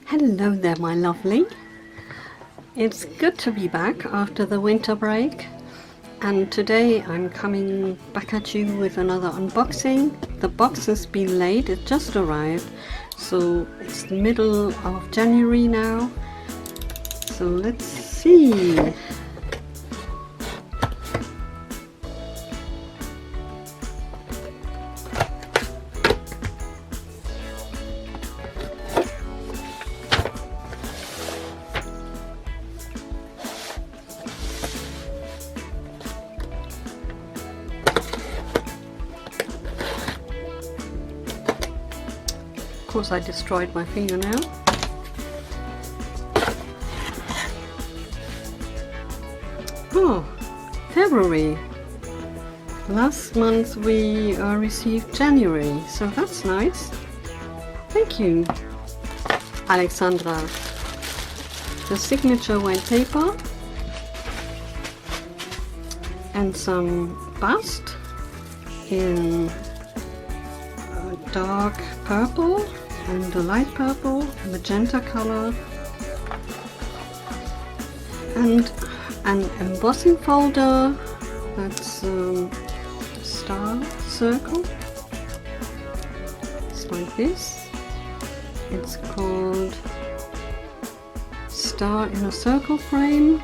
Hello there, my lovely. It's good to be back after the winter break, and today I'm coming back at you with another unboxing. The box has been laid, it just arrived, so it's the middle of January now. So let's see. Of course I destroyed my fingernail. Oh, February. Last month we received January, so that's nice. Thank you, Alexandra. The signature white paper and some bust in dark purple and a light purple, magenta color, and an embossing folder that's star circle. It's like this. It's called Star in a Circle Frame.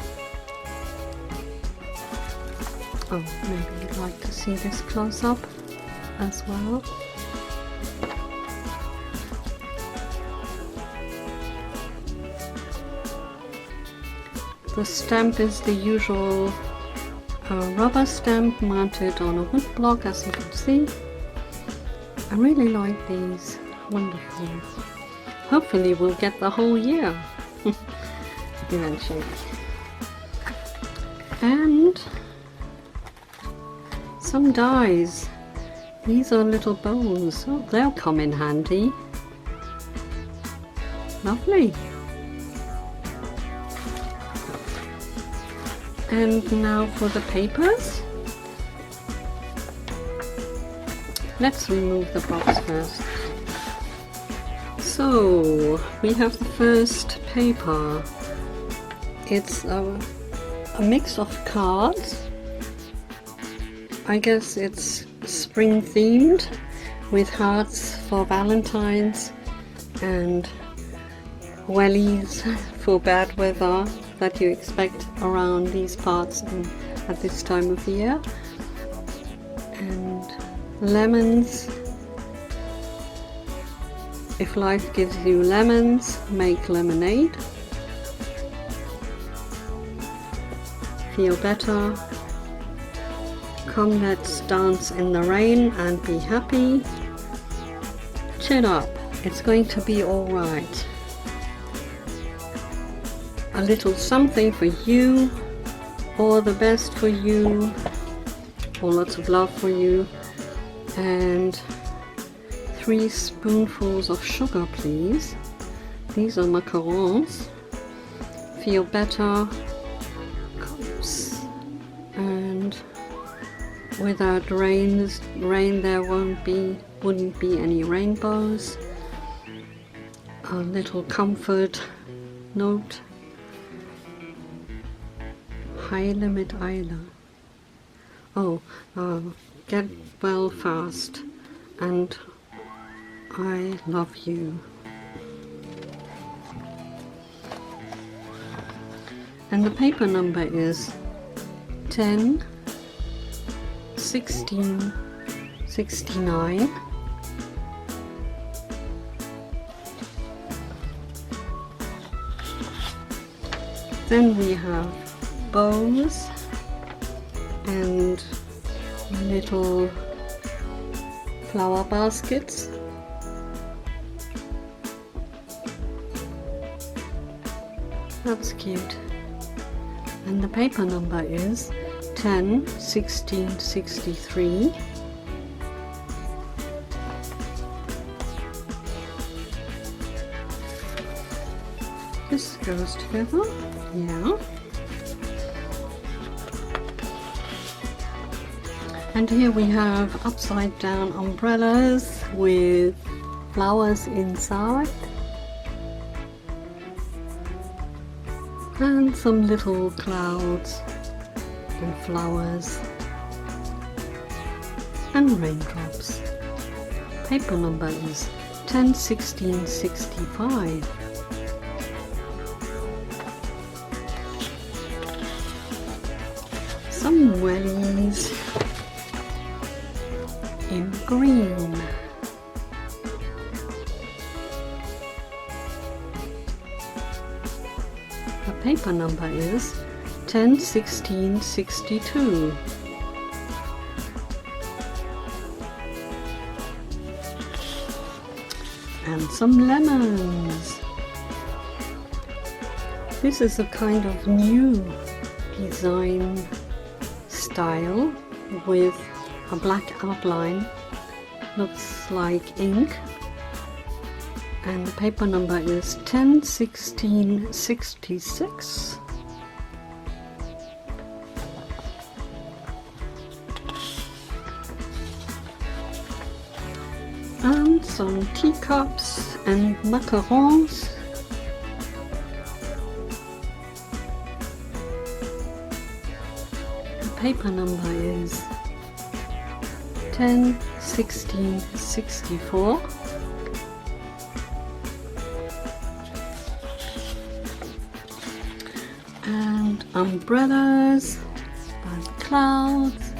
Oh, maybe you'd like to see this close up as well. The stamp is the usual rubber stamp mounted on a wood block, as you can see. I really like these. Wonderful. Hopefully we'll get the whole year eventually. And some dies. These are little bows. Oh, they'll come in handy. Lovely. And now for the papers. Let's remove the box first. So we have the first paper. It's a mix of cards. I guess it's spring themed, with hearts for Valentine's and wellies for bad weather that you expect around these parts at this time of year, and lemons. If life gives you lemons, make lemonade. Feel better. Come, let's dance in the rain and be happy. Chin up, it's going to be alright. A little something for you, all the best for you, or lots of love for you, and 3 spoonfuls of sugar, please. These are macarons. Feel better. Cups. And without rain there wouldn't be any rainbows. A little comfort note. High limit Isla. Oh, get well fast, and I love you. And the paper number is 10 16 69. Then we have bows and little flower baskets. That's cute. And the paper number is 10 16 63. This goes together, yeah. And here we have upside down umbrellas with flowers inside. and some little clouds and flowers and raindrops. Paper number is 10/16/65. Some wellies in green. The paper number is 10/16/62. And some lemons. This is a kind of new design style with a black outline, looks like ink, and the paper number is 10/16/66. And some teacups and macarons. The paper number is 10/16/64. And umbrellas and clouds.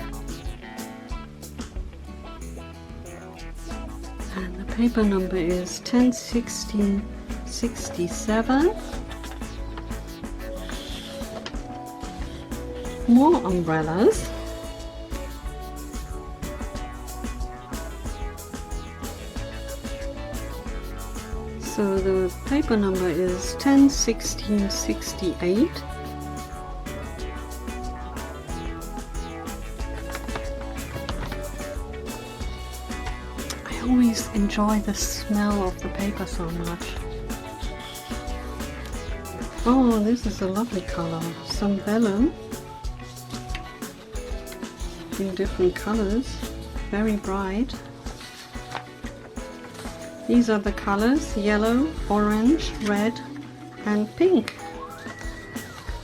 And the paper number is 10/16/67. More umbrellas. So the paper number is 10/16/68. I always enjoy the smell of the paper so much. Oh, this is a lovely color. Some vellum in different colors, very bright. These are the colors: yellow, orange, red and pink.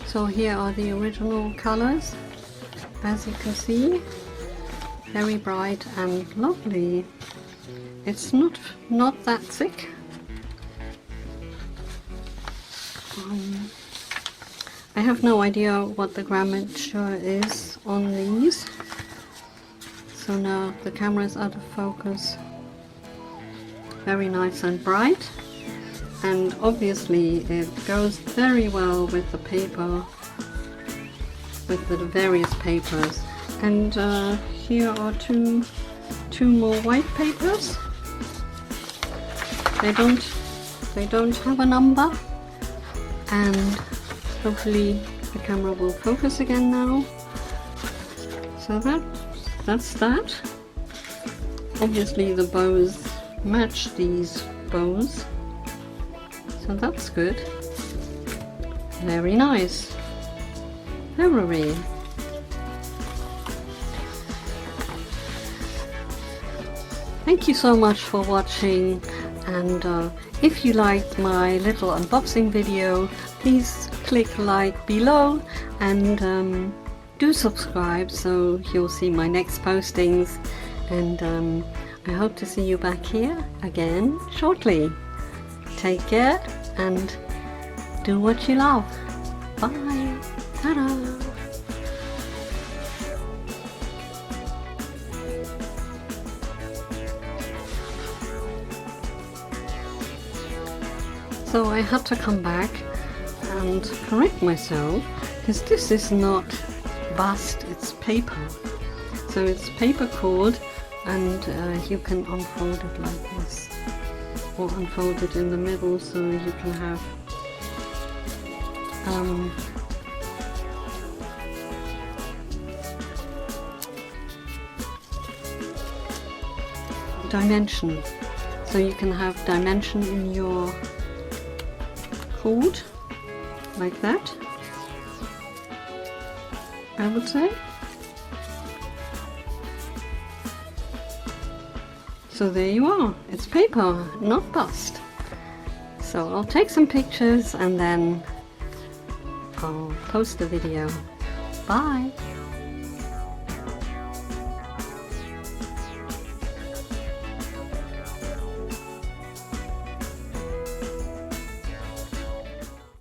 So here are the original colors, as you can see, very bright and lovely. It's not that thick. I have no idea what the grammage is on these. So now the camera is out of focus. Very nice and bright, and obviously it goes very well with the paper, with the various papers. And here are two more white papers. They don't have a number, and hopefully the camera will focus again now. So that's that. Obviously the bows match these bows, so that's good. Very nice. Very. Thank you so much for watching, and if you liked my little unboxing video, please click like below and do subscribe so you'll see my next postings, and I hope to see you back here again shortly. Take care and do what you love. Bye. Ta-da. So I had to come back and correct myself, because this is not bust, it's paper. So it's paper cord, and you can unfold it like this, or unfold it in the middle, so you can have dimension. So you can have dimension in your cord, like that, I would say. So there you are, it's paper, not bust. So I'll take some pictures and then I'll post a video. Bye!